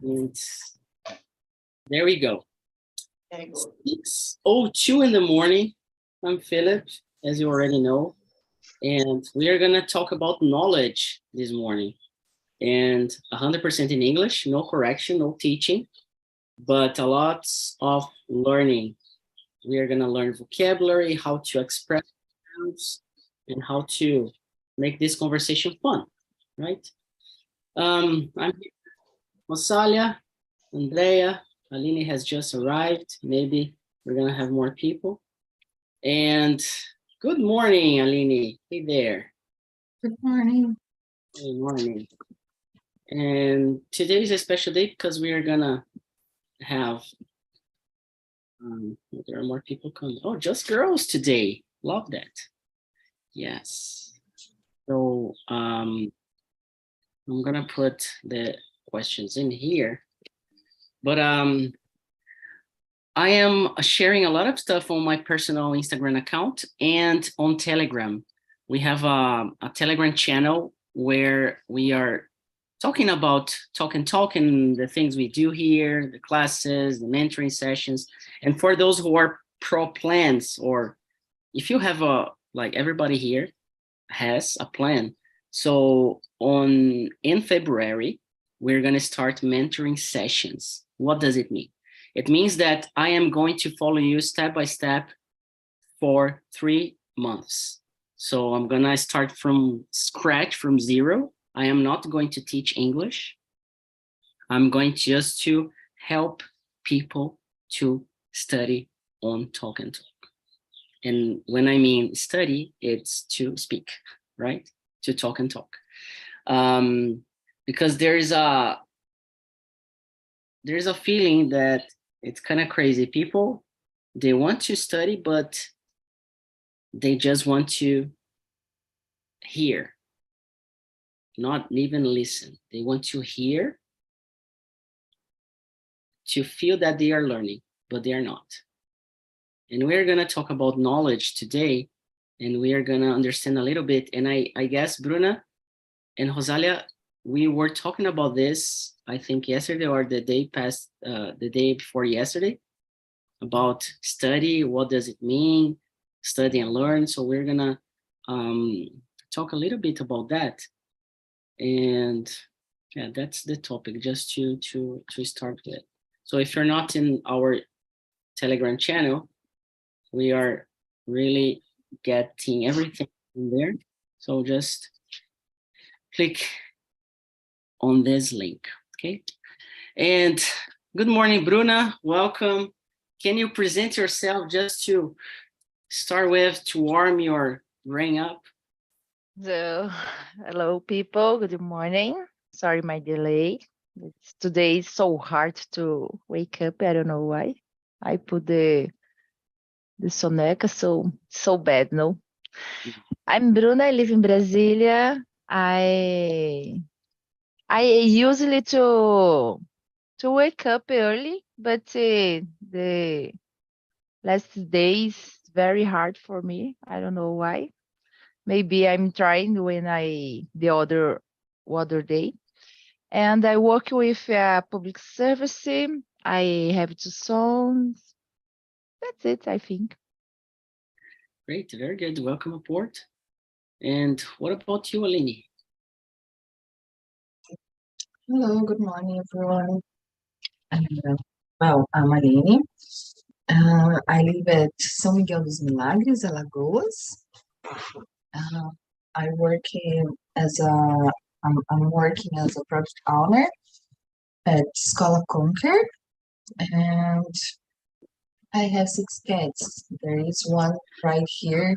And there we go. Very good. 6:02 in the morning. I'm Philip, as you already know, and we are gonna talk about knowledge this morning. And 100% in English, no correction, no teaching, but a lot of learning. We are gonna learn vocabulary, how to express ourselves, and how to make this conversation fun, right? I'm here, Rosalia, Andrea, Aline has just arrived. Maybe we're gonna have more people. And good morning, Aline. Hey there. Good morning. Good morning. And today is a special day because we are gonna have, there are more people coming. Oh, just girls today. Love that. Yes. So I'm gonna put the questions in here, but I am sharing a lot of stuff on my personal Instagram account and on Telegram. We have a Telegram channel where we are talking about TALK and the things we do here, the classes, the mentoring sessions. And for those who are pro plans, or if you have like everybody here has a plan. So in February, we're gonna start mentoring sessions. What does it mean? It means that I am going to follow you step by step for 3 months. So I'm gonna start from scratch, from zero. I am not going to teach English. I'm going just to help people to study on Talk and Talk. And when I mean study, it's to speak, right? To talk and talk. Because there's a feeling that it's kind of crazy. People, they want to study, but they just want to hear, not even listen. They want to hear, to feel that they are learning, but they are not. And we're gonna talk about knowledge today, and we are gonna understand a little bit. And I guess Bruna and Rosalia, we were talking about this, I think yesterday or the day before yesterday, about study. What does it mean, study and learn? So we're gonna talk a little bit about that. And yeah, that's the topic, just to start with. So if you're not in our Telegram channel, we are really getting everything in there. So just click on this link, okay? And good morning, Bruna, welcome. Can you present yourself just to start with, to warm your brain up? So, hello people, good morning. Sorry my delay. Today is so hard to wake up, I don't know why. I put the soneca so bad, no? I'm Bruna, I live in Brasilia. I usually to wake up early, but the last days very hard for me. I don't know why. Maybe I'm trying when the other day. And I work with public service. I have 2 sons. That's it, I think. Great, very good. Welcome aboard. And what about you, Aline? Hello, good morning, everyone. Well, I'm Aline. I live at São Miguel dos Milagres, Alagoas. I'm working as a project owner at Escola Conquer, and I have 6 cats. There is one right here.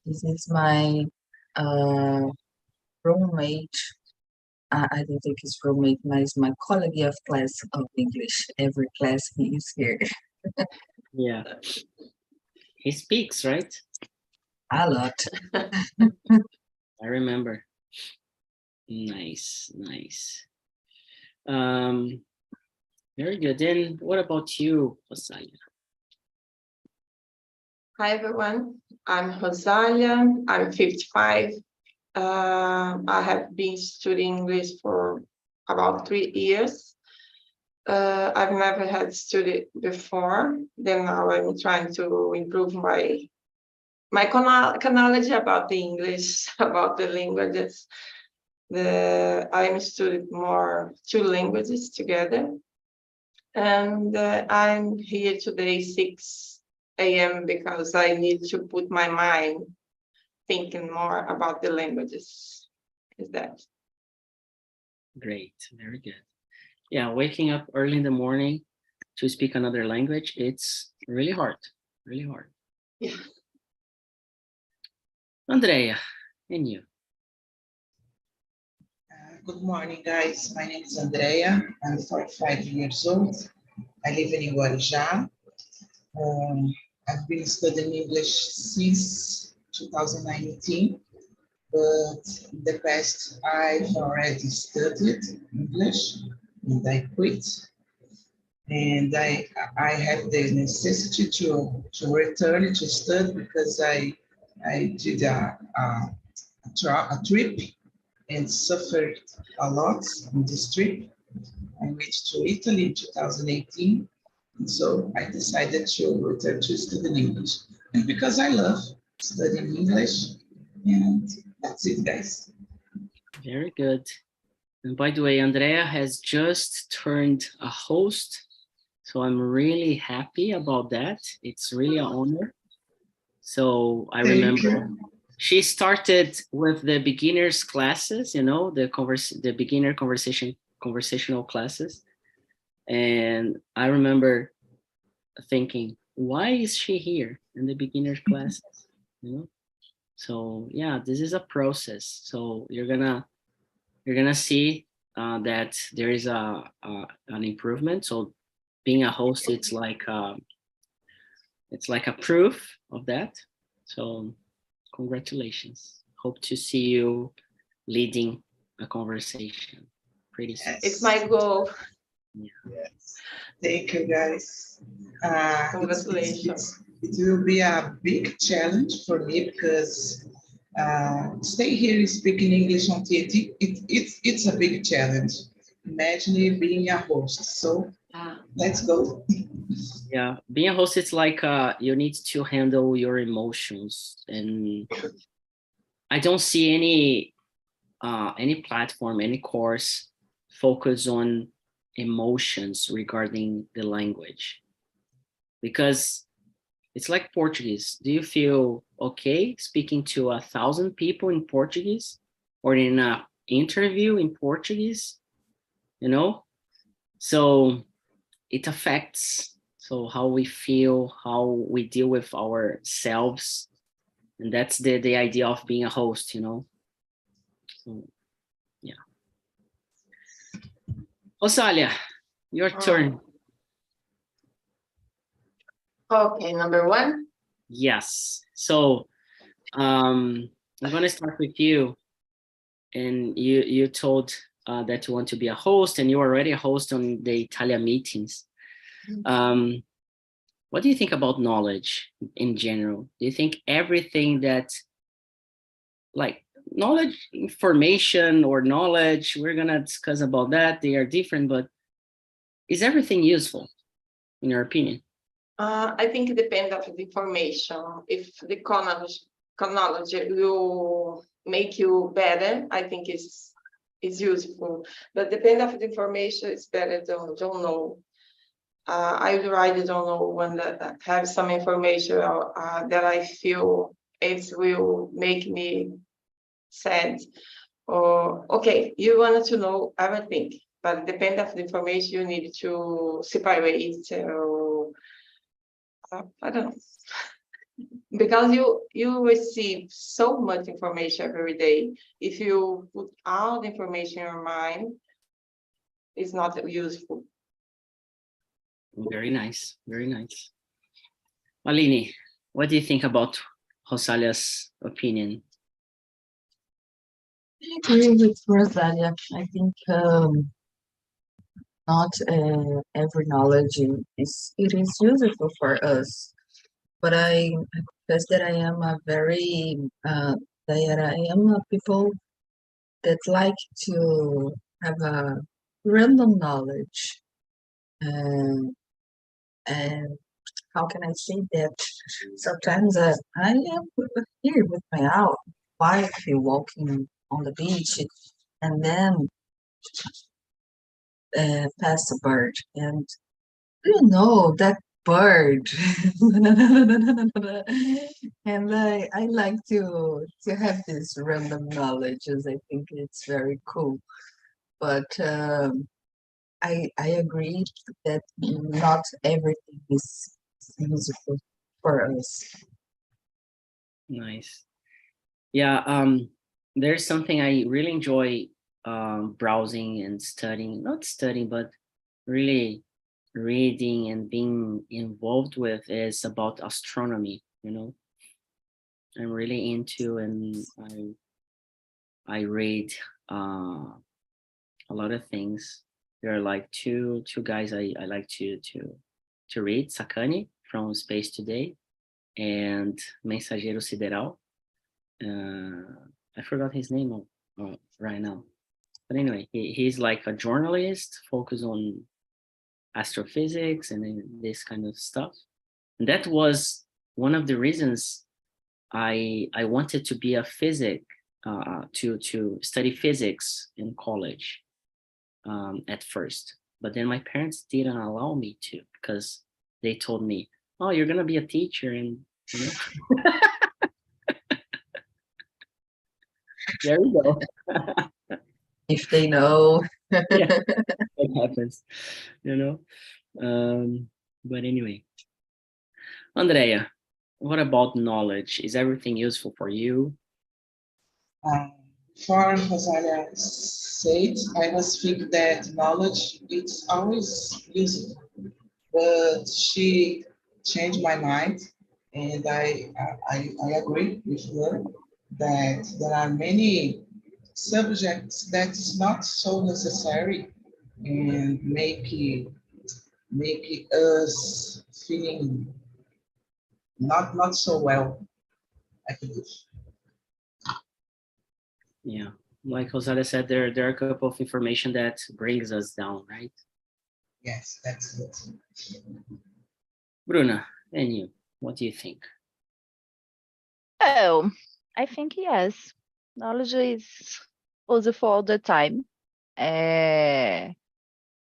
This is my roommate. I don't think it's roommate, but it's my colleague of class of English. Every class he is here. Yeah. He speaks, right? A lot. I remember. Nice, nice. Very good. Then what about you, Rosalia? Hi, everyone. I'm Rosalia. I'm 55. I have been studying English for about 3 years. I've never had studied before. Then now I'm trying to improve my knowledge about the English, about the languages. I'm studying more 2 languages together. And I'm here today 6 a.m. because I need to put my mind thinking more about the languages. Is that? Great, very good. Yeah, waking up early in the morning to speak another language, it's really hard, really hard. Yeah. Andrea, and you? Good morning, guys. My name is Andrea. I'm 45 years old. I live in Guarujá. I've been studying English since 2019, but in the past I've already studied English and I quit. And I have the necessity to return to study because I did a trip and suffered a lot on this trip. I went to Italy in 2018, and so I decided to return to study English. And because I love studying English, and that's it, guys. Very good. And by the way, Andrea has just turned a host, so I'm really happy about that. It's really an honor. So I remember she started with the beginners classes, you know, the beginner conversational classes. And I remember thinking, why is she here in the beginner classes? You know? So yeah, this is a process. So you're gonna see that there is an improvement. So being a host, it's like a proof of that. So congratulations. Hope to see you leading a conversation pretty soon. Yes. It's my goal. Yes. Thank you, guys. Congratulations. It will be a big challenge for me because stay here speaking English on TAT, it's a big challenge. Imagine being a host. So let's go. Yeah, being a host, it's like you need to handle your emotions, and I don't see any platform, any course focus on emotions regarding the language, because it's like Portuguese. Do you feel okay speaking to 1,000 people in Portuguese or in an interview in Portuguese? You know, so it affects how we feel, how we deal with ourselves, and that's the idea of being a host, you know. So yeah, Rosalia, your turn. Okay, number 1. Yes. So I'm gonna start with you, and you told that you want to be a host, and you're already a host on the Italian meetings. What do you think about knowledge in general? Do you think everything that, like, knowledge, information or knowledge, we're gonna discuss about that, they are different, but is everything useful in your opinion? I think it depends on the information. If the knowledge will make you better, I think it's useful. But depending on the information, it's better don't know. I really don't know when that have some information that I feel it will make me sad. Or okay, you wanted to know everything, but depending on the information, you need to separate. I don't know. Because you receive so much information every day. If you put all the information in your mind, it's not useful. Very nice, very nice. Malini, what do you think about Rosalia's opinion? I agree with Rosalia. I think not every knowledge is useful for us. But I confess that I am a people that like to have a random knowledge. Um, and how can I say that? Sometimes I am here with my wife walking on the beach, and then pass a bird, and you know that bird. And I like to have this random knowledge, as I think it's very cool. But I agree that not everything is useful for us. Nice. Yeah, there's something I really enjoy browsing and studying, not studying, but really reading and being involved with is about astronomy, you know. I'm really into, and I read a lot of things. There are like two guys I like to read, Sakane from Space Today and Mensageiro Sideral. I forgot his name right now. But anyway, he's like a journalist focused on astrophysics and this kind of stuff. And that was one of the reasons I wanted to be a to study physics in college at first. But then my parents didn't allow me to, because they told me, "Oh, you're gonna be a teacher," and you know. There we go. If they know. Yeah, it happens, you know. But anyway, Andrea, what about knowledge? Is everything useful for you? For Rosalia said, I must think that knowledge it's always useful, but she changed my mind, and I agree with her that there are many subjects that is not so necessary and make us feeling not so well, I believe. Yeah, like Rosalia said, there are a couple of information that brings us down, right? Yes, that's it. Bruna, and you, what do you think? Oh, I think yes. Knowledge is useful all the time.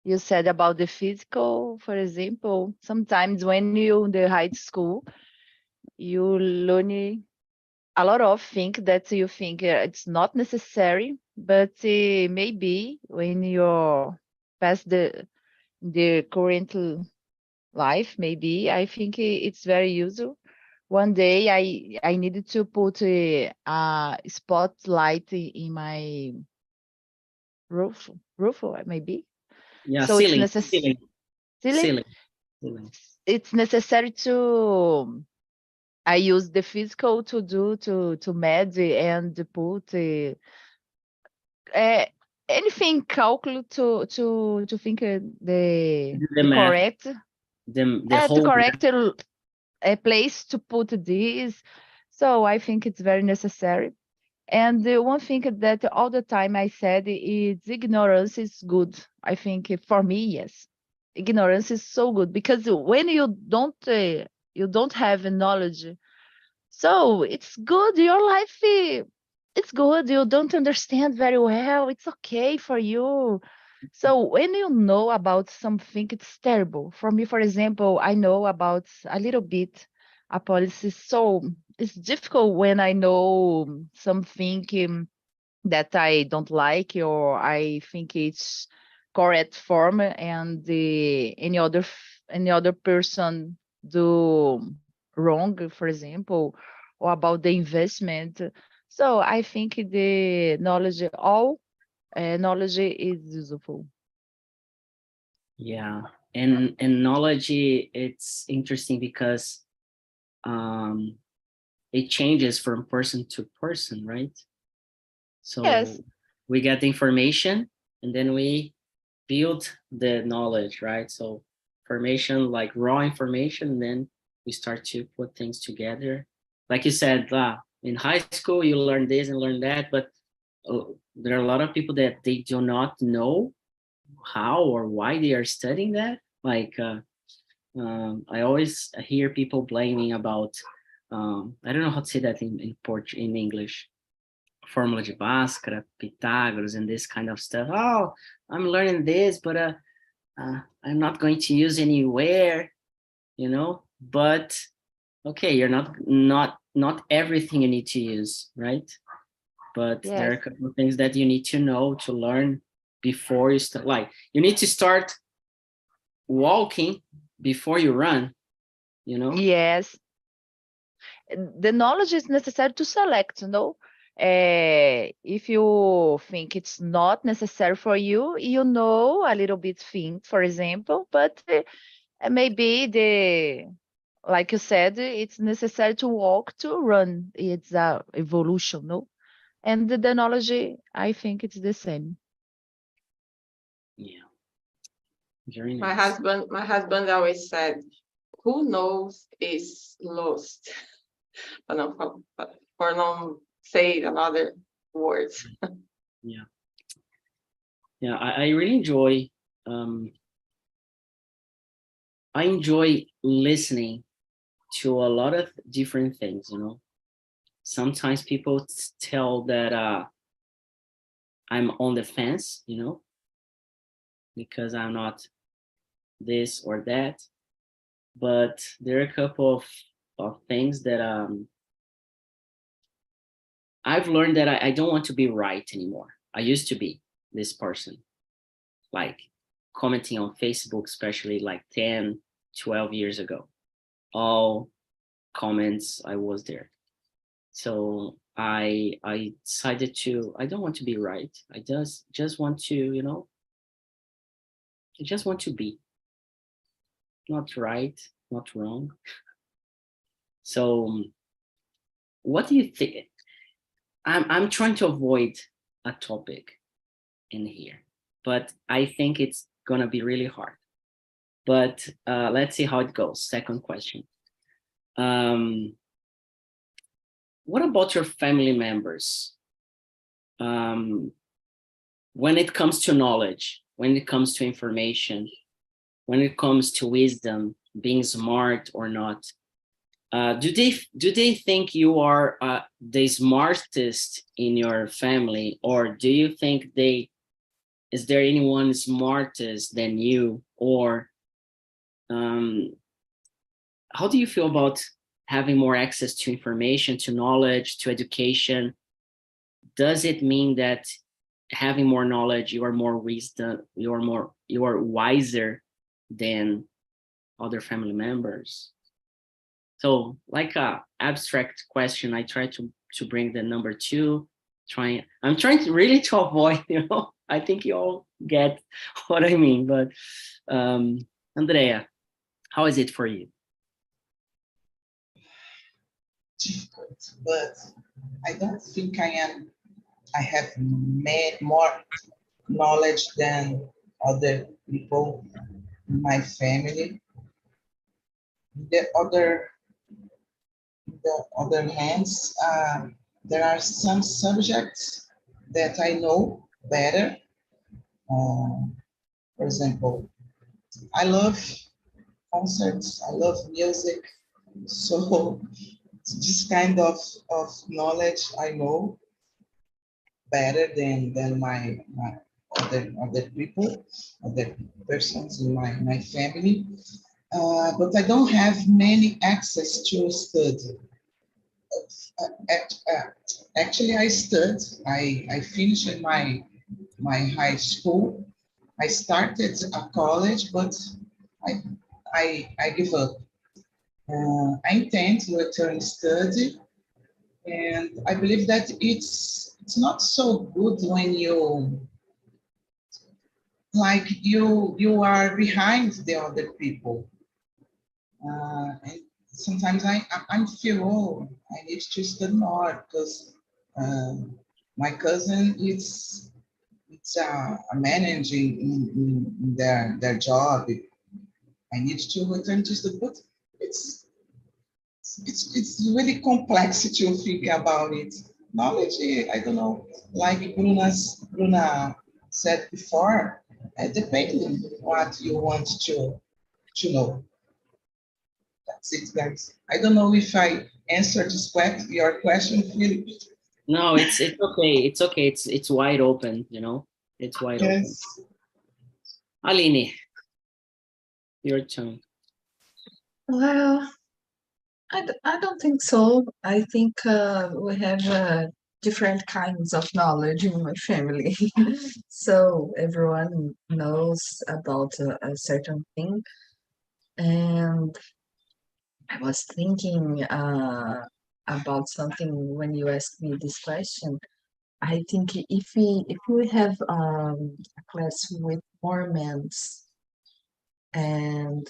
You said about the physical, for example, sometimes when you in the high school, you learn a lot of things that you think it's not necessary, but maybe when you're past the current life, maybe I think it's very useful. One day I needed to put a spotlight in my roof maybe. Yeah, So it's ceiling, necessary. ceiling, ceiling. It's necessary to I use the physical to do to med and put uh, anything calculate to think The the math, correct the to whole math. correct a place to put this. So I think it's very necessary. And the one thing that all the time I said is ignorance is good. I think for me, yes, ignorance is so good because when you don't have knowledge, so it's good. Your life, it's good. You don't understand very well. It's okay for you. So when you know about something, it's terrible. For me, for example, I know about a little bit a policy. So it's difficult when I know something that I don't like or I think it's correct form and any other person do wrong, for example, or about the investment. So I think the knowledge, all knowledge is useful. Yeah, and knowledge, it's interesting because um it changes from person to person, right? So Yes, we get the information and then we build the knowledge, right? So information, like raw information, and then we start to put things together. Like you said, in high school you learn this and learn that, but there are a lot of people that they do not know how or why they are studying that, Like, I always hear people blaming about, I don't know how to say that in English, Fórmula de Bhaskara, Pythagoras, and this kind of stuff. Oh, I'm learning this, but I'm not going to use anywhere, you know. But okay, you're not everything you need to use, right? But there are a Yes. couple of things that you need to know to learn before you start. Like, you need to start walking before you run, you know. Yes. The knowledge is necessary to select, no? If you think it's not necessary for you, you know a little bit thing, for example, but maybe like you said, it's necessary to walk to run. It's a evolution, no? And the knowledge, I think it's the same. Yeah, very My nice. husband always said, "Who knows is lost." For not say another words. Yeah, I really enjoy. I enjoy listening to a lot of different things, you know. Sometimes people tell that I'm on the fence, you know, because I'm not this or that. But there are a couple of things that I've learned that I don't want to be right anymore. I used to be this person, like commenting on Facebook, especially like 10, 12 years ago. All comments, I was there. So I decided I don't want to be right. I just want to, you know, I just want to be. Not right, not wrong. So what do you think? I'm trying to avoid a topic in here, but I think it's gonna be really hard. But let's see how it goes. Second question. What about your family members? When it comes to knowledge, when it comes to information, when it comes to wisdom, being smart or not, do they think you are the smartest in your family, or do you think is there anyone smartest than you? Or how do you feel about having more access to information, to knowledge, to education? Does it mean that having more knowledge, you are more wisdom, you are wiser than other family members? So, like a abstract question, I try to bring the number two. I'm trying to really to avoid, you know. I think you all get what I mean. But Andrea, how is it for you? Difficult, but I don't think I have more knowledge than other people in my family. The other hands, there are some subjects that I know better. For example, I love concerts, I love music, so this kind of knowledge I know better than my other people, other persons in my family. But I don't have many access to study. Actually, I studied. I finished my high school. I started a college, but I give up. I intend to return study, and I believe that it's not so good when you are behind the other people. And sometimes I feel, oh, I need to study more because my cousin it's a manager in their job. I need to return to study, but it's really complex to think about it. Knowledge, I don't know, like Bruna said before, depending what you want to know. That's it, guys. I don't know if I answered your question, Philip. No, it's okay. It's okay. It's wide open, you know. It's wide open. Yes. Aline, your turn. Well, I don't think so. I think we have different kinds of knowledge in my family. So everyone knows about a certain thing. And I was thinking about something when you asked me this question. I think if we have a class with more men, and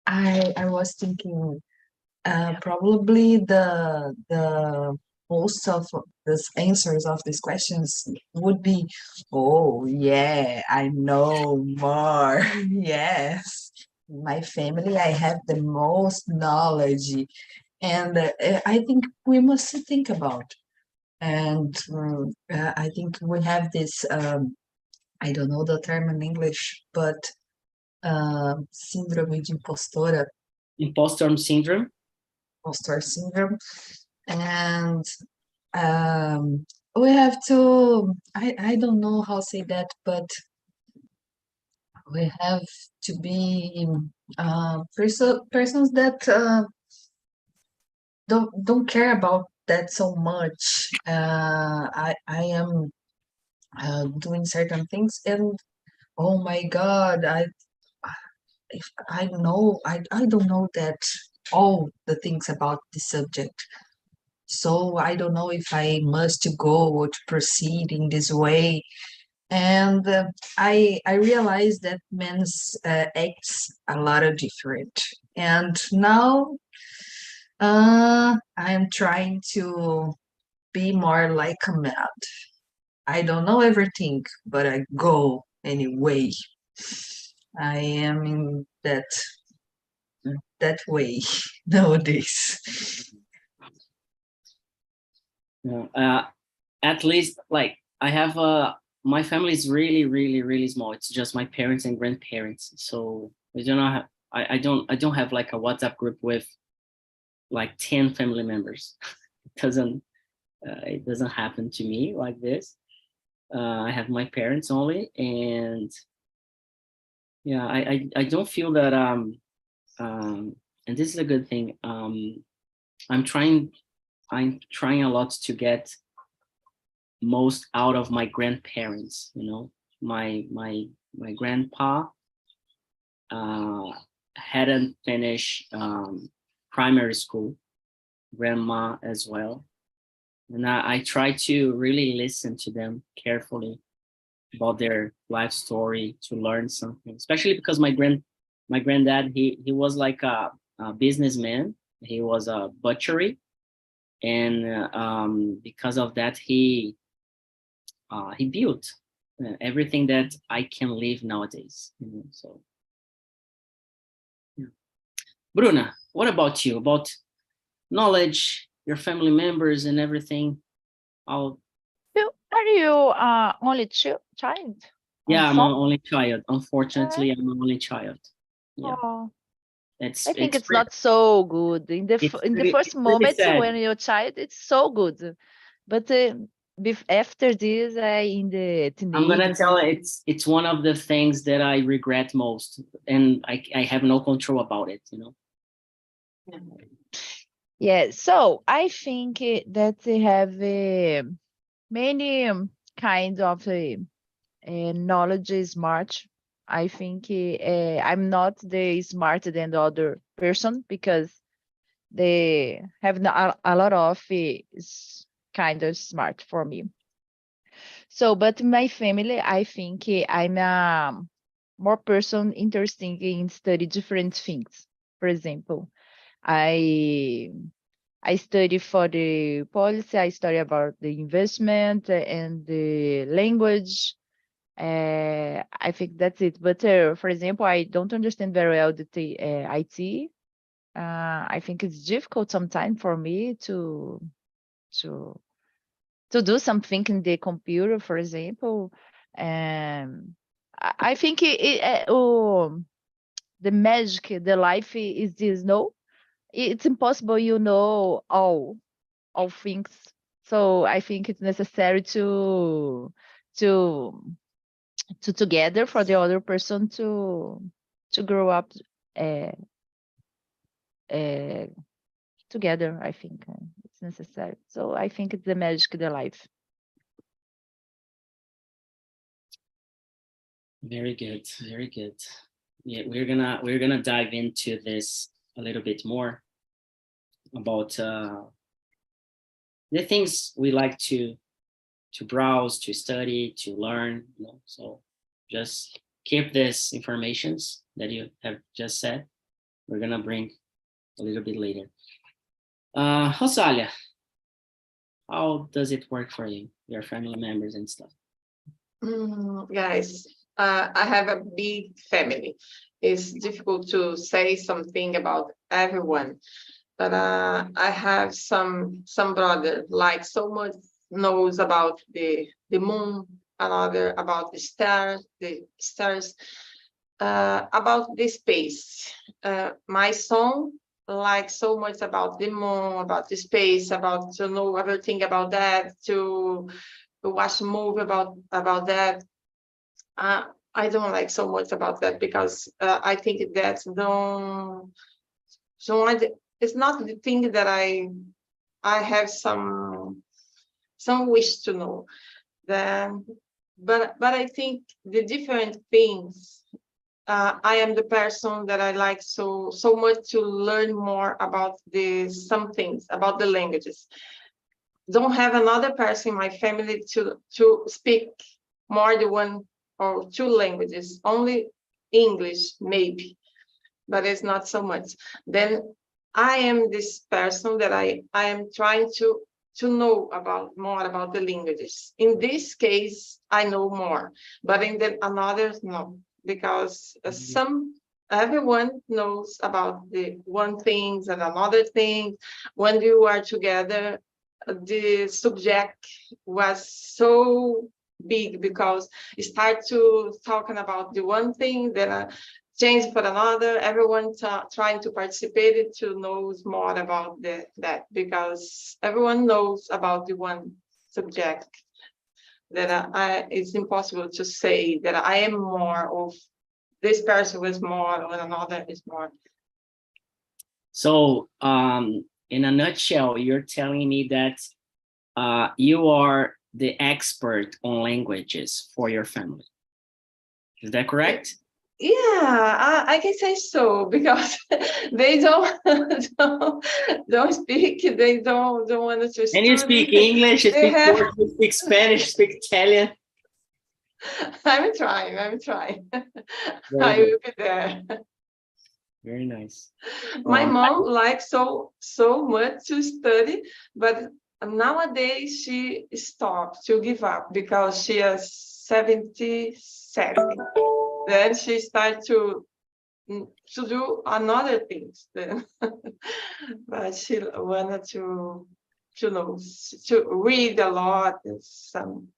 I was thinking probably the most of the answers of these questions would be, oh yeah, I know more. Yes, my family, I have the most knowledge, and I think we must think about. And I think we have this. I don't know the term in English, but síndrome de impostora, Imposter syndrome. impostor syndrome, and we have to. I don't know how to say that, but we have to be persons that don't care about that so much. I am doing certain things, and oh my God, if I know I don't know that all the things about the subject. So I don't know if I must go or to proceed in this way. And I realized that men's acts a lot of different. And now I'm trying to be more like a man. I don't know everything, but I go anyway. I am in that way nowadays. Yeah. At least like I have my family is really small. It's just my parents and grandparents. So we do not have I don't have like a WhatsApp group with like 10 family members. It doesn't happen to me like this. I have my parents only, and yeah, I don't feel that and this is a good thing. I'm trying a lot to get most out of my grandparents, you know. My grandpa hadn't finished primary school, grandma as well. And I try to really listen to them carefully about their life story to learn something, especially because my granddad, he was like a businessman. He was a butchery, and because of that, he built everything that I can live nowadays. You know, so, yeah. Bruna, what about you? About knowledge, your family members, and everything? I'll Are you only child? Yeah, I'm Son? an only child. Unfortunately, I'm an only child. Yeah, Oh, it's I think it's it's not so good in the it's first pretty moment sad. when you're a child. It's so good, but after this, in the I'm gonna teenage. tell it's one of the things that I regret most, and I have no control about it. You know. Yeah, so I think that they have many kinds of knowledge is smart. I think I'm not the smarter than the other person because they have a lot of is kind of smart for me. So, but my family, I think I'm a more person interested in study different things. For example, I study for the policy. I study about the investment and the language. I think that's it. But for example, I don't understand very well the IT. I think it's difficult sometimes for me to do something in the computer, for example. I think the magic, the life is this. No, it's impossible, you know, all things. So I think it's necessary to together for the other person to grow up together. I think it's necessary. So I think it's the magic of the life. Very good, very good. Yeah, we're gonna dive into this a little bit more about the things we like to browse, to study, to learn. You know? So just keep this informations that you have just said. We're gonna bring a little bit later. Rosalia, how does it work for you, your family members and stuff? Guys, I have a big family. It's difficult to say something about everyone, but I have some brother like so much knows about the moon, another about the stars, about the space. My son like so much about the moon, about the space, about to know everything about that, to watch a movie about that. I don't like so much about that because I think that it's not the thing that I have some wish to know. Then, but I think the different things. I am the person that I like so much to learn more about some things about the languages. Don't have another person in my family to speak more than one or two languages, only English maybe, but it's not so much. Then I am this person that I am trying to know more about the languages. In this case, I know more, but in the others, no, because everyone knows about the one thing and another thing. When you are together, the subject was so big because it start to talking about the one thing, then change for another. Everyone trying to participate to know more about that because everyone knows about the one subject. That it's impossible to say that I am more of this person is more or another is more. So in a nutshell, you're telling me that you are the expert on languages for your family. Is that correct? Yeah, I can say so because they don't speak. They don't want to study. And you speak English, you speak Portuguese, you speak Spanish, you speak Italian. I'm trying. I will be there. Very nice. My mom likes so much to study, but nowadays she stopped to give up because she is 77. Then she started to do another things then. But she wanted to know, to read a lot and some.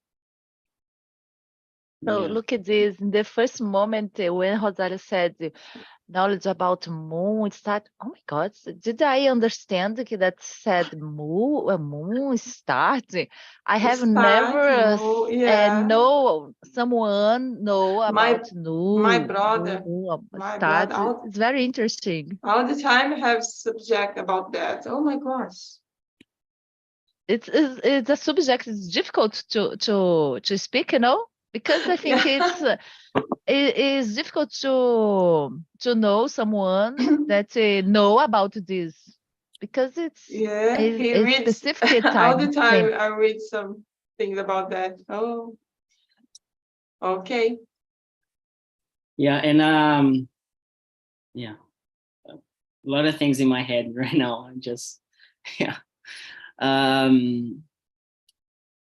So Yeah. look at this. In the first moment when Rosario said knowledge about moon, start. Oh my God! Did I understand that said moon start? I have never know someone know about my brother. Start. It's very interesting. All the time I have subject about that. Oh my gosh. It's a subject. It's difficult to speak, you know, because I think it is difficult to know someone that know about this because it's a specific time. All the time I read some things about that. Oh, okay. Yeah, and yeah, a lot of things in my head right now. I'm just yeah.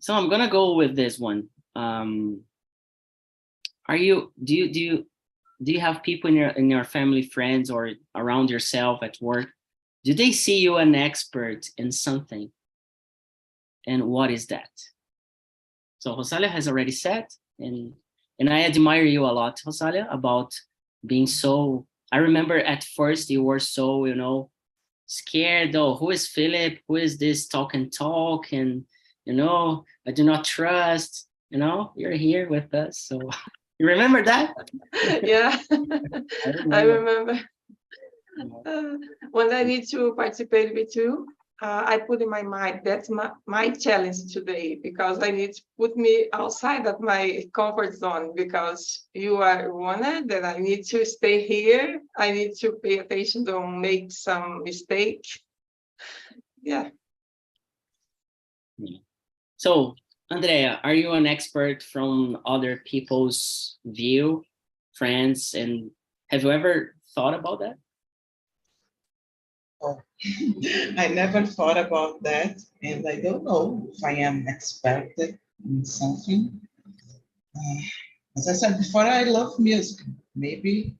So I'm gonna go with this one. Do you have people in your family, friends, or around yourself at work? Do they see you an expert in something? And what is that? So Rosalia has already said, and I admire you a lot, Rosalia, about being so I remember at first you were so, scared. Oh, who is Philip? Who is this talk and talk? And, I do not trust, you're here with us. So you remember that? Yeah, I remember. remember. When I need to participate with you, I put in my mind that's my challenge today, because I need to put me outside of my comfort zone, because you are one that I need to stay here. I need to pay attention, don't make some mistake. Yeah. So, Andrea, are you an expert from other people's view, friends, and have you ever thought about that? Oh, I never thought about that, and I don't know if I am expert in something. As I said before, I love music. Maybe,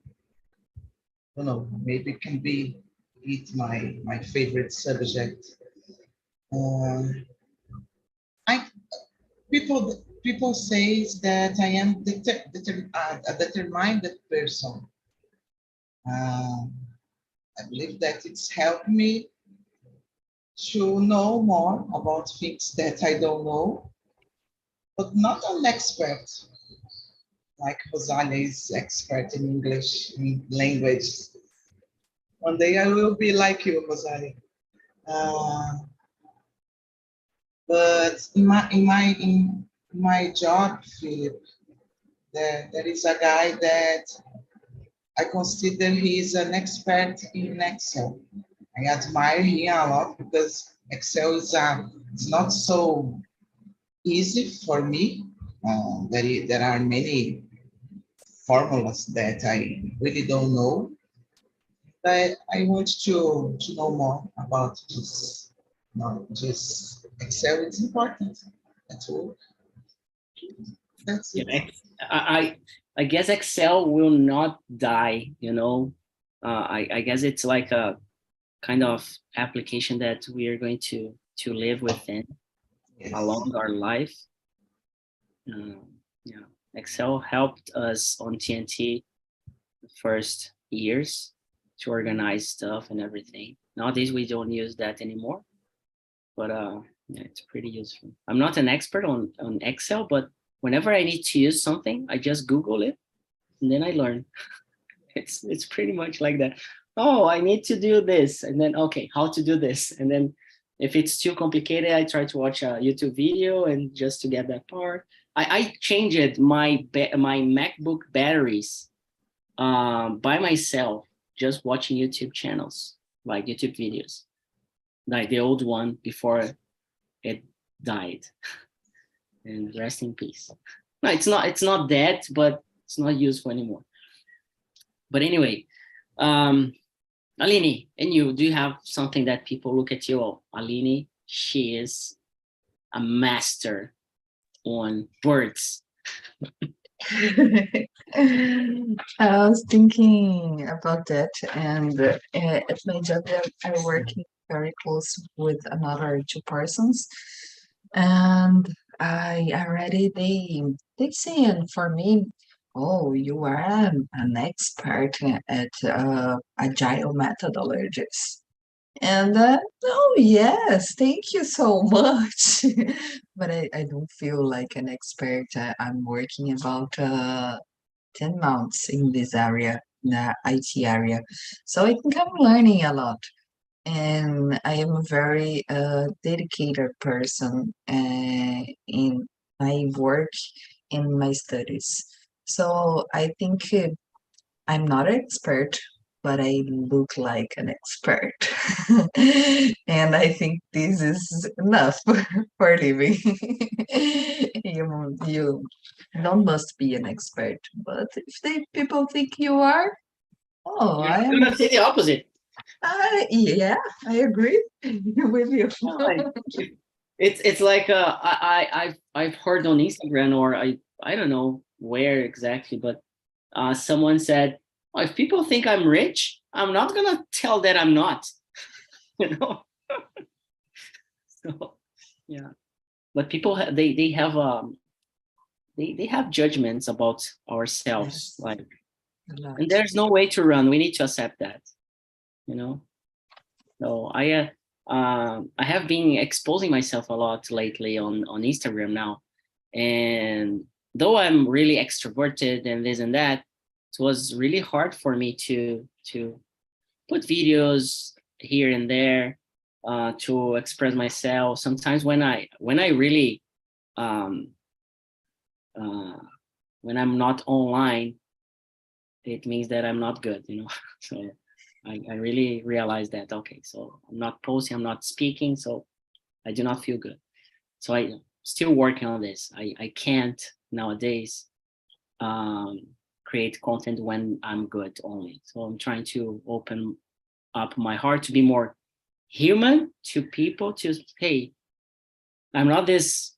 I don't know, maybe it can be my favorite subject. I people say that I am a determined person. I believe that it's helped me to know more about things that I don't know, but not an expert like Rosalia is expert in English in language. One day I will be like you, Rosalia. But in my job, Philip, there is a guy that I consider he is an expert in Excel. I admire him a lot because Excel it's not so easy for me. There are many formulas that I really don't know. But I want to know more about this. Not just Excel, it's important at work. That's it. Yeah, I guess Excel will not die, I guess it's like a kind of application that we are going to live within Yes. along our life. Yeah, Excel helped us on TNT the first years to organize stuff and everything. Nowadays we don't use that anymore, but yeah, it's pretty useful. I'm not an expert on Excel, but whenever I need to use something, I just Google it and then I learn. It's pretty much like that. Oh, I need to do this, and then okay, how to do this, and then if it's too complicated, I try to watch a YouTube video and just to get that part. I changed my MacBook batteries by myself, just watching YouTube channels, like YouTube videos, like the old one before it died. And rest in peace. No, it's not dead, but it's not useful anymore. But anyway, Aline, and you, do you have something that people look at you? Oh, Aline, she is a master on words. I was thinking about that, and at my job, I work very close with another two persons, and I already they saying for me, oh, you are an expert at agile methodologies. And oh yes, thank you so much. But I don't feel like an expert. I'm working about 10 months in this area, in the IT area. So I think I'm learning a lot. And I am a very dedicated person in my work and my studies. So I think I'm not an expert, but I look like an expert. And I think this is enough for living. You don't must be an expert, but if people think you are, oh, I I'm am. gonna say the opposite. Yeah, I agree with you. It's like I've heard on Instagram, or I don't know where exactly, but someone said, oh, if people think I'm rich, I'm not gonna tell that I'm not. So yeah, but people they have judgments about ourselves. Yes. Like And there's no way to run. We need to accept that, you know. So I have been exposing myself a lot lately on Instagram now, and though I'm really extroverted and this and that, it was really hard for me to put videos here and there, to express myself. Sometimes when I really when I'm not online, it means that I'm not good, you know. So I really realized that, okay, so I'm not posting, I'm not speaking, so I do not feel good. So I still working on this. I can't nowadays create content when I'm good only. So I'm trying to open up my heart to be more human to people, to, hey, I'm not this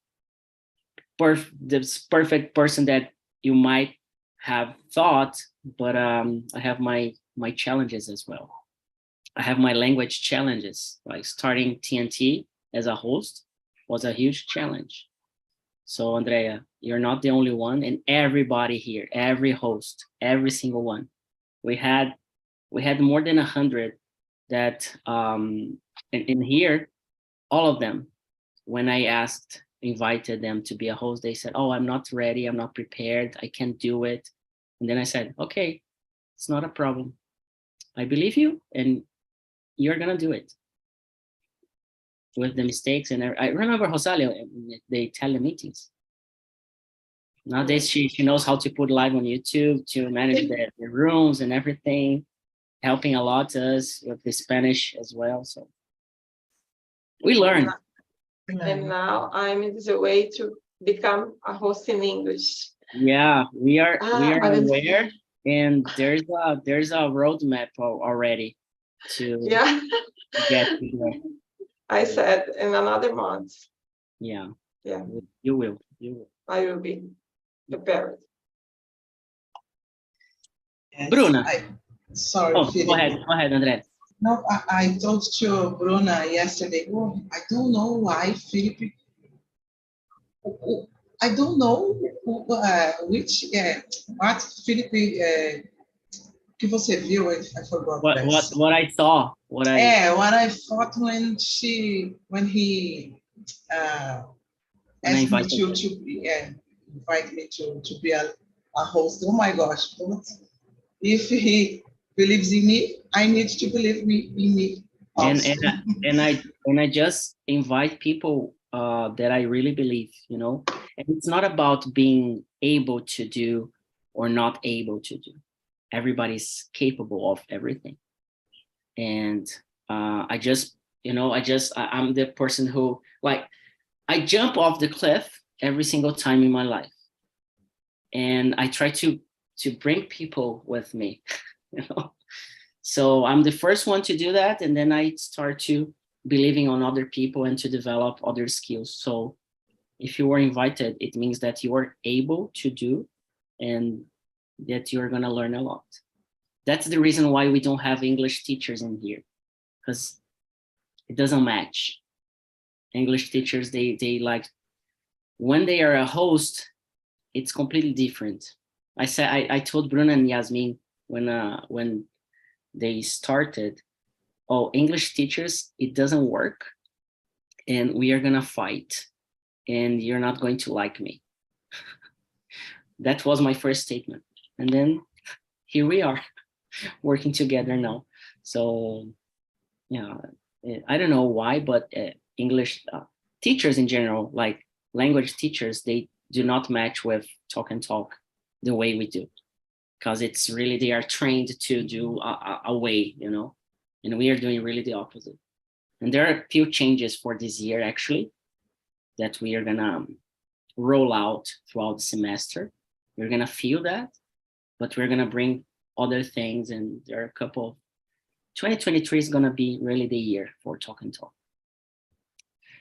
perfect person that you might have thought, but I have my challenges as well. I have my language challenges. Like starting TNT as a host was a huge challenge. So Andrea, you're not the only one, and everybody here, every host, every single one. We had more than 100 that in here, all of them, when I invited them to be a host, they said, oh, I'm not ready, I'm not prepared, I can't do it. And then I said, okay, it's not a problem. I believe you, and you're gonna do it. With the mistakes, and I remember Rosalia in the Italian meetings. Nowadays, she knows how to put live on YouTube, to manage the rooms and everything, helping a lot us with the Spanish as well. So we learn. And now I'm in the way to become a host in English. Yeah, we are but aware, and there's a roadmap already to yeah, get to there. I said in another month. Yeah. Yeah, You will. I will be prepared. Yes, Bruna. Sorry, Oh, Philip. go ahead, Andrea. No, I told to Bruna yesterday, oh, I don't know why Philip, I don't know what Philip, que você viu, I forgot. What I saw, what I thought when he asked me to invite me to be a host. Oh my gosh, if he believes in me, I need to believe in me also. And I just invite people that I really believe, you know. And it's not about being able to do or not able to do. Everybody's capable of everything. And I'm the person who, like, I jump off the cliff every single time in my life. And I try to bring people with me, you know. So I'm the first one to do that, and then I start to believing on other people and to develop other skills. So if you were invited, it means that you are able to do and that you're going to learn a lot. That's the reason why we don't have English teachers in here, because it doesn't match. English teachers, they like, when they are a host, it's completely different. I told Bruna and Yasmin when they started, oh, English teachers, it doesn't work, and we are gonna fight, and you're not going to like me. That was my first statement, and then here we are working together now. So yeah, I don't know why, but English teachers in general, like language teachers, they do not match with Talk and Talk the way we do, because it's really, they are trained to do a way, you know, and we are doing really the opposite. And there are a few changes for this year, actually, that we are gonna roll out throughout the semester. We're gonna feel that, but we're gonna bring other things, and there are a couple. 2023 is gonna be really the year for Talk and Talk.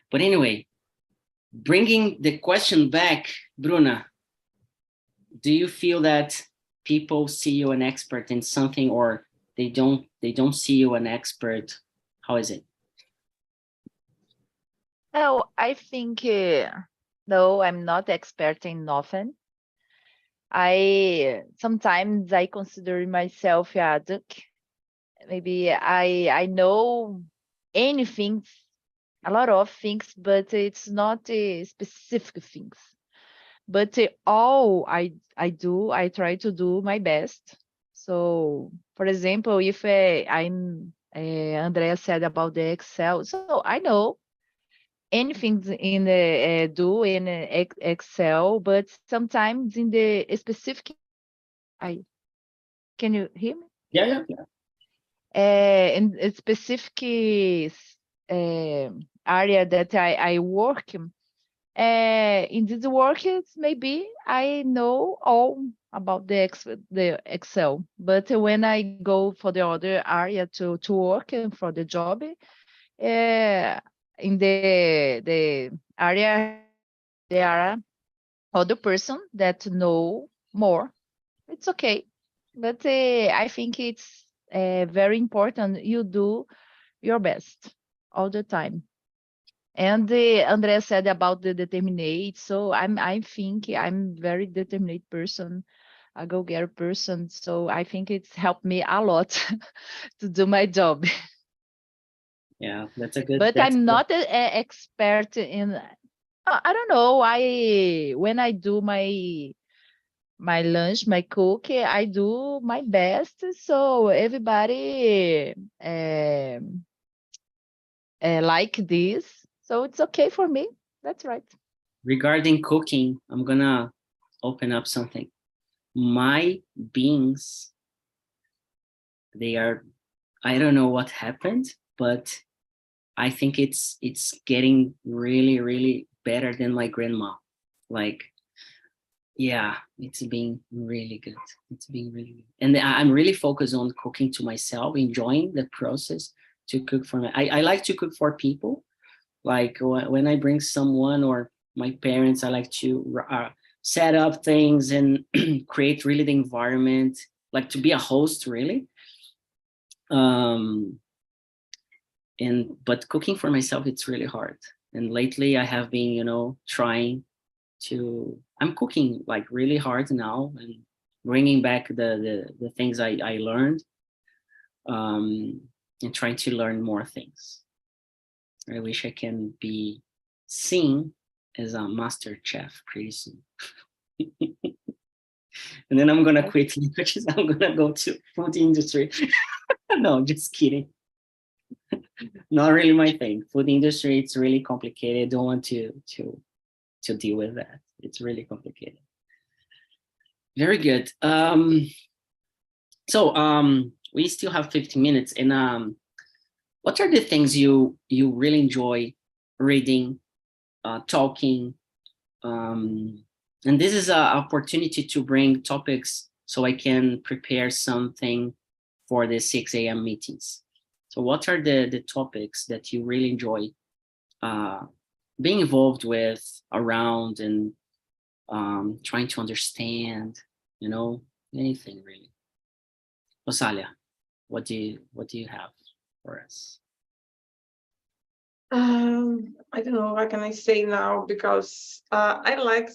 But anyway, bringing the question back, Bruna, do you feel that people see you an expert in something, or they don't see you an expert? How is it? No, I think no, I'm not expert in nothing. Sometimes I consider myself a duck. Maybe I know anything, a lot of things, but it's not specific things. But all I do, I try to do my best. So, for example, if Andrea said about the Excel, so I know anything in the do in Excel, but sometimes in the specific, can you hear me? Yeah, yeah. In a specific area that I work in this work, maybe I know all about the Excel, but when I go for the other area to work and for the job, in the area there are other person that know more. It's okay, but I think it's very important you do your best all the time. And Andrea said about the determinate. So I think I'm very determined person, a go-getter person. So I think it's helped me a lot to do my job. Yeah, that's a good. But That's I'm good. not an expert in. I don't know. When I do my lunch, my cook, I do my best. So everybody like this. So it's okay for me. That's right. Regarding cooking, I'm gonna open up something. My beans, they are, I don't know what happened, but I think it's getting really, really better than my grandma. Like, yeah, it's been really good. It's been really good. And I'm really focused on cooking to myself, enjoying the process to cook for me. I like to cook for people. Like when I bring someone or my parents, I like to set up things and create really the environment, like to be a host really. But cooking for myself, it's really hard. And lately I have been, trying to, I'm cooking like really hard now and bringing back the things I learned, and trying to learn more things. I wish I can be seen as a master chef pretty soon. And then I'm gonna quit languages. I'm gonna go to food industry. No, just kidding. Not really my thing. Food industry, it's really complicated. Don't want to deal with that. It's really complicated. Very good. So we still have 15 minutes, and what are the things you really enjoy reading, talking? And this is an opportunity to bring topics so I can prepare something for the 6 a.m. meetings. So what are the topics that you really enjoy being involved with, around, and trying to understand, anything really? Rosalia, what do you have for us? I don't know, what can I say now? Because I like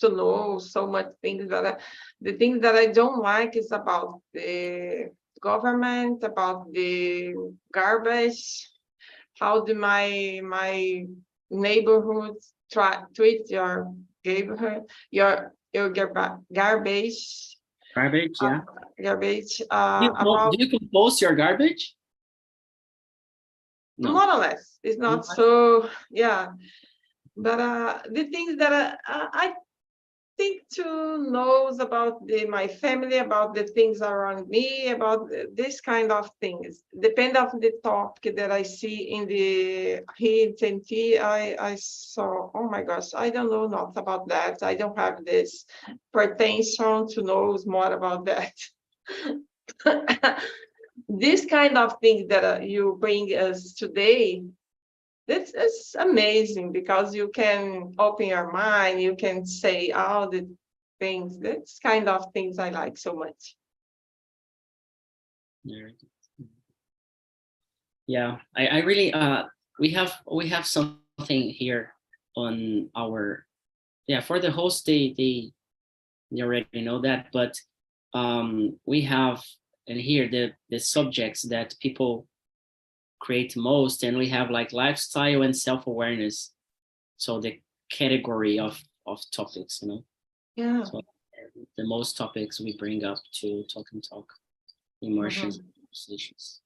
to know so much things that the thing that I don't like is about the government, about the garbage. How do my neighborhood treat your neighborhood, your garbage? Garbage, yeah. Garbage. Do About you compose your garbage? No. more or less. It's not so, yeah. But the things that I think to knows about my family, about the things around me, about this kind of things. Depend of the topic that I see in the here in TNT, I saw, oh my gosh, I don't know not about that. I don't have this pretension to know more about that. This kind of thing that you bring us today, it's amazing because you can open your mind, you can say all the things. That's kind of things I like so much. Yeah, I really we have something here on our, yeah, for the host, they You already know that, but we have, and here the subjects that people create most, and we have like lifestyle and self-awareness. So the category of topics, you know. Yeah. So the most topics we bring up to Talk immersions, conversations.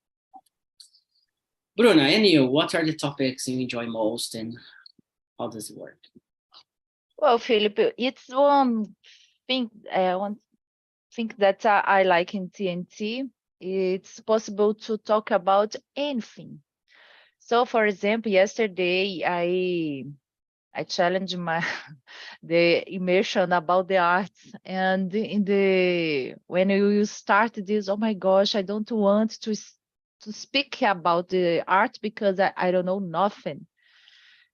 Bruna, and you, what are the topics you enjoy most, and how does it work? Well, Felipe, it's one thing that I like in TNT. It's possible to talk about anything. So, for example, yesterday I challenged the immersion about the arts, and when you start this, oh my gosh, I don't want to speak about the art because I don't know nothing,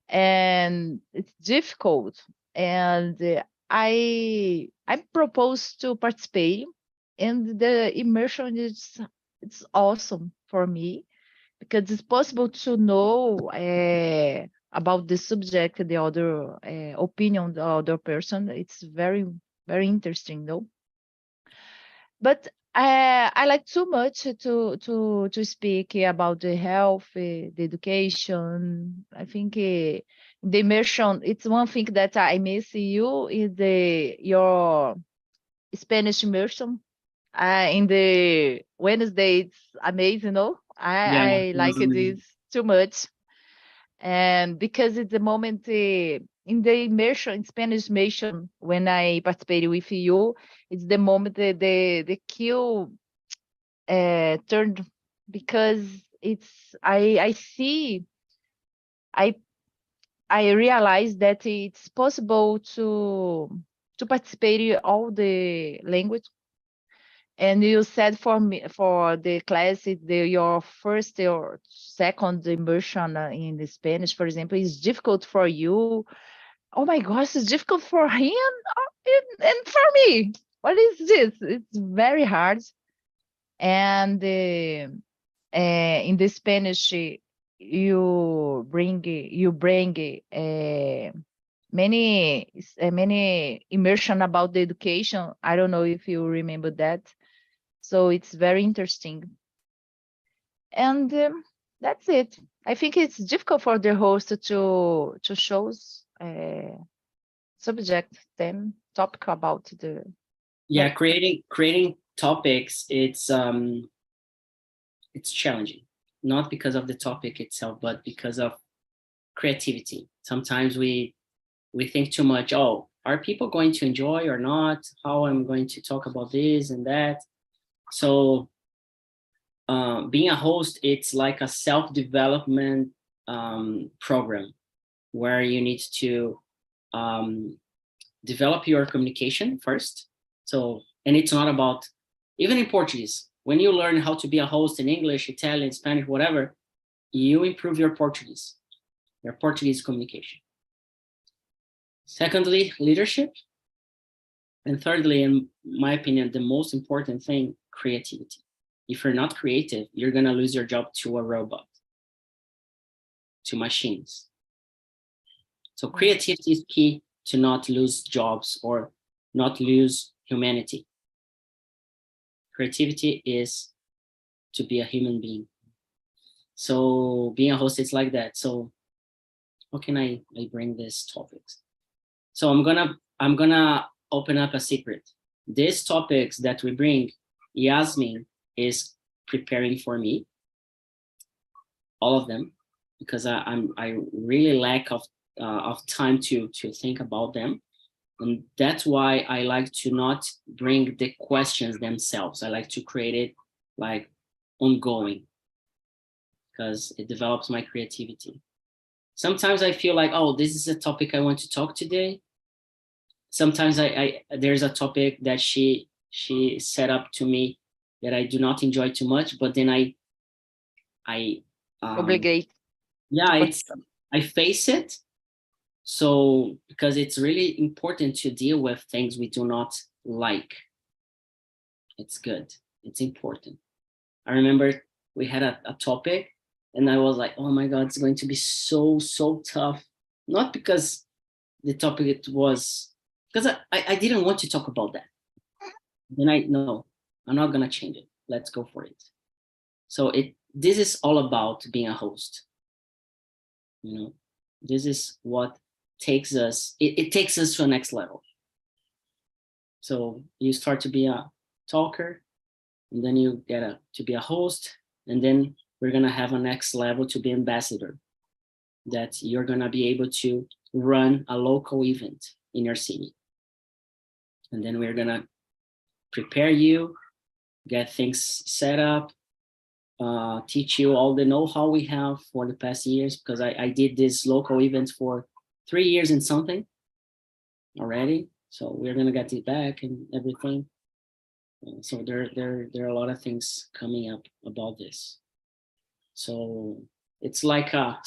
and it's difficult. And I proposed to participate, and the immersion it's awesome for me because it's possible to know about the subject, the other opinion, the other person. It's very, very interesting, though. But I like too much to speak about the health, the education. I think the immersion. It's one thing that I miss you is your Spanish immersion. In the Wednesday, it's amazing. No, Yeah, I like this too much, and because it's the moment in the immersion, in Spanish immersion, when I participated with you, it's the moment the queue turned, because it's I see I realize that it's possible to participate in all the language. And you said for me, for the class, your first or second immersion in the Spanish, for example, is difficult for you. Oh my gosh, it's difficult for him and for me. What is this? It's very hard. And in the Spanish, you bring many immersion about the education. I don't know if you remember that. So it's very interesting. And that's it. I think it's difficult for the host to choose subject, then topic about the. Yeah, creating topics, it's challenging, not because of the topic itself, but because of creativity. Sometimes we think too much. Oh, are people going to enjoy or not? How I'm going to talk about this and that? So being a host, it's like a self-development program where you need to develop your communication first. So, and it's not about, even in Portuguese, when you learn how to be a host in English, Italian, Spanish, whatever, you improve your Portuguese communication. Secondly, leadership. And thirdly, in my opinion, the most important thing, creativity. If you're not creative, you're going to lose your job to a robot, to machines. So creativity is key to not lose jobs or not lose humanity. Creativity is to be a human being. So being a host is like that. So how can I bring these topics? So I'm gonna open up a secret. These topics that we bring, Yasmin is preparing for me, all of them, because I really lack of time to think about them. And that's why I like to not bring the questions themselves. I like to create it like ongoing, because it develops my creativity. Sometimes I feel like, oh, this is a topic I want to talk today. Sometimes there's a topic that she set up to me that I do not enjoy too much, but then I Obligate. Yeah, I face it. So, because it's really important to deal with things we do not like. It's good. It's important. I remember we had a topic and I was like, oh my God, it's going to be so tough. Not because the topic was because I didn't want to talk about that. Then no, I'm not gonna change it. Let's go for it. So this is all about being a host. You know, this is what takes us, it takes us to a next level. So you start to be a talker, and then you get to be a host, and then we're gonna have a next level to be ambassador, that you're gonna be able to run a local event in your city. And then we're gonna prepare you, get things set up, teach you all the know-how we have for the past years, because I did this local events for 3 years and something already. So we're gonna get it back and everything. So there are a lot of things coming up about this. So it's like a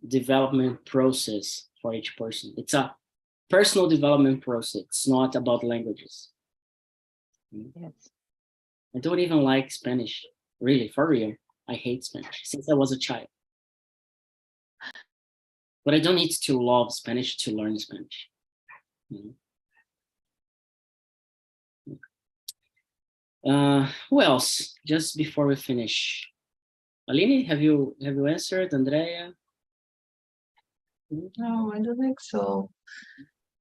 development process for each person. It's a personal development process. It's not about languages. Yes. I don't even like Spanish, really, for real. I hate Spanish since I was a child. But I don't need to love Spanish to learn Spanish. Who else? Just before we finish, Aline, have you answered? Andrea? No, I don't think so.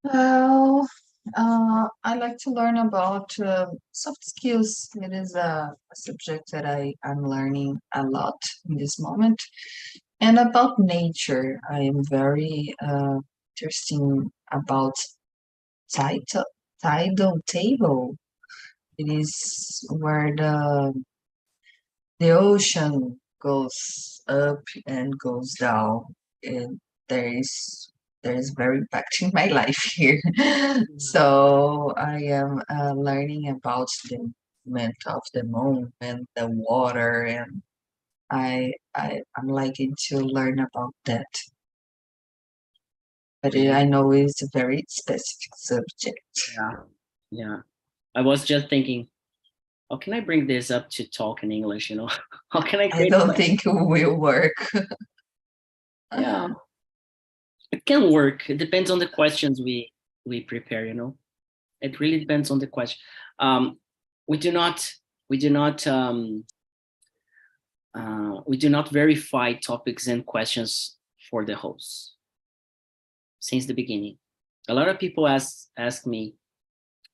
Well, I like to learn about soft skills. It is a subject that I'm learning a lot in this moment. And about nature, I am very interested about tidal table. It is where the ocean goes up and goes down, and there is very impacting my life here. So I am learning about the movement of the moon and the water, and I'm liking to learn about that. But I know it's a very specific subject. Yeah. I was just thinking, how can I bring this up to talk in English, you know? How can I I create don't think it will work. Yeah. It can work. It depends on the questions we prepare, you know. It really depends on the question. We do not verify topics and questions for the hosts since the beginning. A lot of people ask me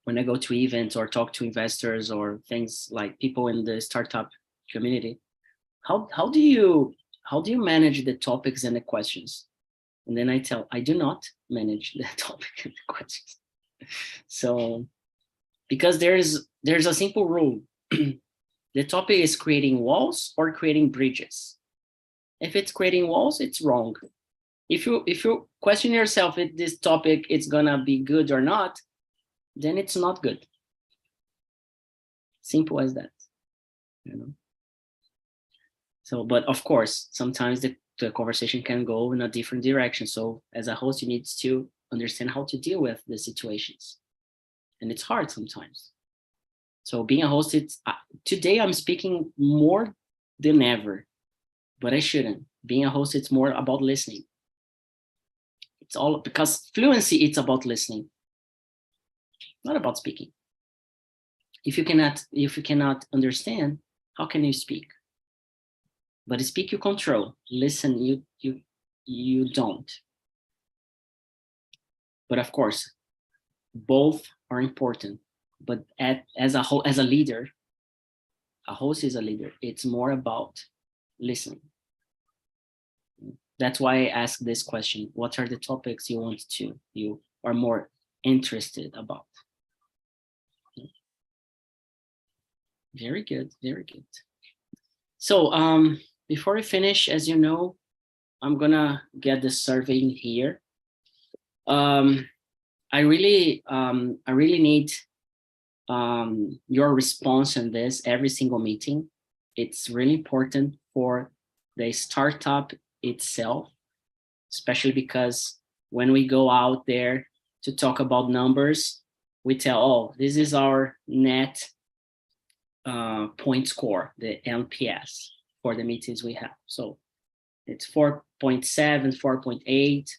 when I go to events or talk to investors or things like people in the startup community, how do you manage the topics and the questions? And then I do not manage the topic and the questions. So because there's a simple rule. The topic is creating walls or creating bridges. If it's creating walls, it's wrong. If you question yourself if this topic is gonna be good or not, then it's not good. Simple as that, you know. So, but of course, sometimes the conversation can go in a different direction. So as a host, you need to understand how to deal with the situations. And it's hard sometimes. So being a host, today I'm speaking more than ever, but I shouldn't. Being a host, it's more about listening. It's all because fluency, it's about listening, not about speaking. If you cannot understand, how can you speak? But speak, you control. Listen, you don't. But of course, both are important. But as a leader, a host is a leader. It's more about listening. That's why I ask this question: what are the topics you are more interested about? Very good, very good. So before we finish, as you know, I'm gonna get the survey in here. I really need your response on this every single meeting. It's really important for the startup itself, especially because when we go out there to talk about numbers, we tell, oh, this is our net point score, the NPS for the meetings we have. So it's 4.7, 4.8,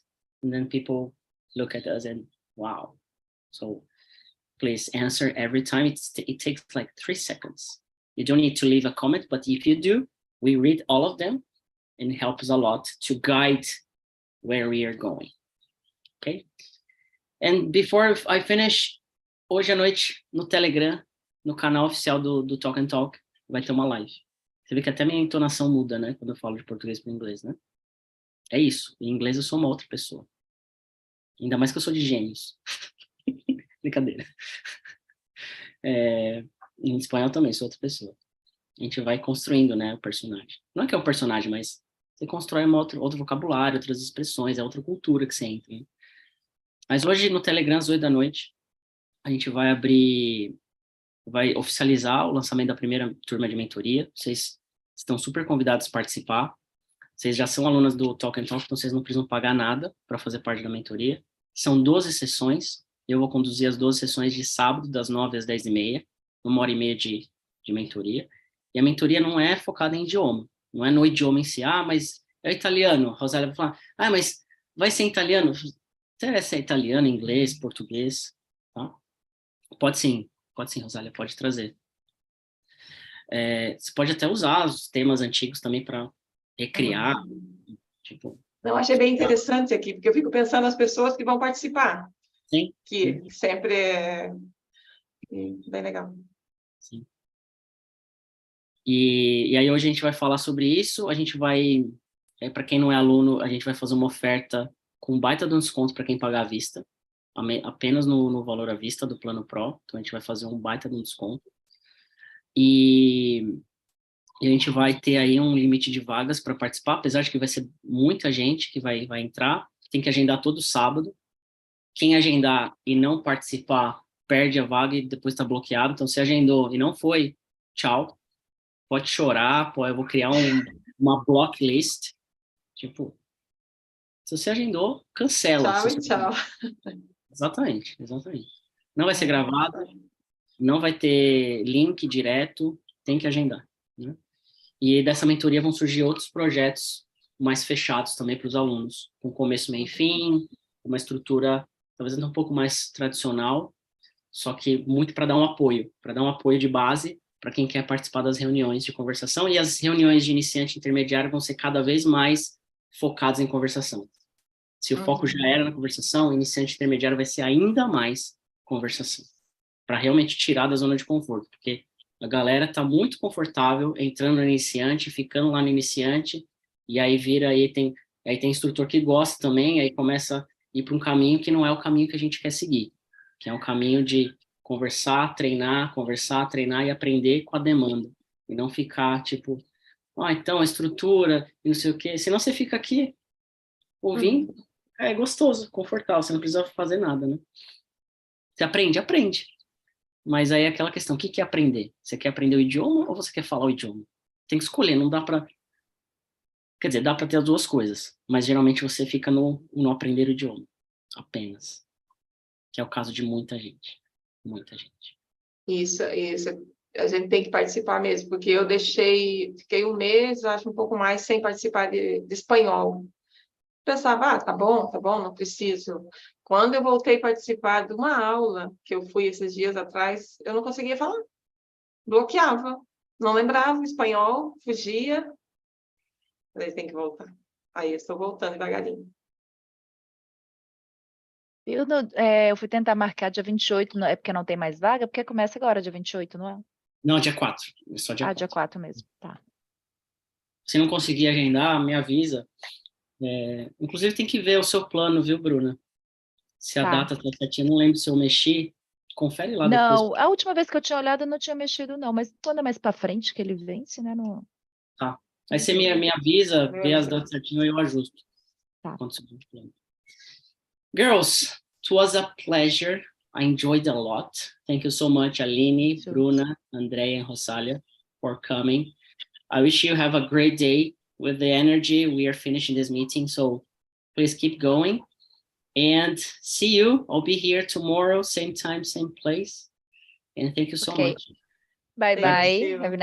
and then people look at us and Wow. So please answer every time. It takes like 3 seconds. You don't need to leave a comment, but if you do, we read all of them and it helps a lot to guide where we are going. Okay? And before I finish, hoje à noite no Telegram, no canal oficial do Talk and Talk, vai ter uma live. Você vê que até minha entonação muda, né? Quando eu falo de português para inglês, né? É isso. Em inglês eu sou uma outra pessoa. Ainda mais que eu sou de Gêmeos. Brincadeira. Em espanhol também sou outra pessoa. A gente vai construindo, né, o personagem. Não é que é um personagem, mas você constrói outro vocabulário, outras expressões, é outra cultura que você entra. Né? Mas hoje no Telegram, às 8 da noite, a gente vai oficializar o lançamento da primeira turma de mentoria. Vocês estão super convidados a participar. Vocês já são alunas do Talk and Talk, então vocês não precisam pagar nada para fazer parte da mentoria. São 12 sessões. Eu vou conduzir as 12 sessões de sábado, das 9 às 10h30, 1h30 de mentoria. E a mentoria não é focada em idioma. Não é no idioma em si. Ah, mas é italiano. A Rosália vai falar, mas vai ser italiano? Interessa é italiano, inglês, português. Tá? Pode sim, Rosália, pode trazer. Você pode até usar os temas antigos também para recriar. Tipo... Não, achei bem interessante aqui, porque eu fico pensando nas pessoas que vão participar. Sim. Que sempre é bem legal. Sim. E aí hoje a gente vai falar sobre isso, a gente vai, para quem não é aluno, a gente vai fazer uma oferta com baita de um desconto para quem pagar à vista, apenas no valor à vista do plano Pro, então a gente vai fazer um baita de um desconto. E a gente vai ter aí um limite de vagas para participar, apesar de que vai ser muita gente que vai entrar, tem que agendar todo sábado. Quem agendar e não participar, perde a vaga e depois está bloqueado. Então, se agendou e não foi, tchau. Pode chorar, eu vou criar uma blocklist. Tipo, se você agendou, cancela. Tchau e tchau. Exatamente. Não vai ser gravado, não vai ter link direto, tem que agendar. Né? E dessa mentoria vão surgir outros projetos mais fechados também para os alunos, com começo, meio e fim, uma estrutura talvez um pouco mais tradicional, só que muito para dar um apoio de base para quem quer participar das reuniões de conversação, e as reuniões de iniciante intermediário vão ser cada vez mais focadas em conversação. Se o foco já era na conversação, o iniciante intermediário vai ser ainda mais conversação, para realmente tirar da zona de conforto, porque a galera está muito confortável entrando no iniciante, ficando lá no iniciante, e aí aí tem instrutor que gosta também, aí começa a ir para um caminho que não é o caminho que a gente quer seguir, que é um caminho de conversar, treinar e aprender com a demanda, e não ficar tipo, então a estrutura, e não sei o quê, senão você fica aqui ouvindo, é gostoso, confortável, você não precisa fazer nada, né? Você aprende. Mas aí é aquela questão, o que é aprender? Você quer aprender o idioma ou você quer falar o idioma? Tem que escolher, não dá para... Quer dizer, dá para ter as duas coisas, mas geralmente você fica no aprender o idioma, apenas. Que é o caso de muita gente. Muita gente. Isso. A gente tem que participar mesmo, porque eu fiquei um mês, acho um pouco mais, sem participar de espanhol. Pensava, tá bom, não preciso. Quando eu voltei a participar de uma aula, que eu fui esses dias atrás, eu não conseguia falar. Bloqueava. Não lembrava o espanhol, fugia. Falei, tem que voltar. Aí eu estou voltando devagarinho. Eu fui tentar marcar dia 28, é porque não tem mais vaga? Porque começa agora dia 28, não é? Não, dia 4. É só dia 4. Dia 4 mesmo, tá. Se não conseguir agendar, me avisa. Inclusive tem que ver o seu plano, viu, Bruna? Se a data tá certinha, não lembro se eu mexi. Confere lá depois. Não, a última vez que eu tinha olhado eu não tinha mexido não, mas quando é mais para frente que ele vence, né? No... Tá. Aí você me avisa, vê as datas certinho e eu ajusto. Tá. Girls, it was a pleasure. I enjoyed a lot. Thank you so much, Aline, Sure. Bruna, Andrea, and Rosalia for coming. I wish you have a great day with the energy. We are finishing this meeting, so please keep going. And see you. I'll be here tomorrow, same time, same place. And thank you so much. Bye-bye. Thank you. Have a nice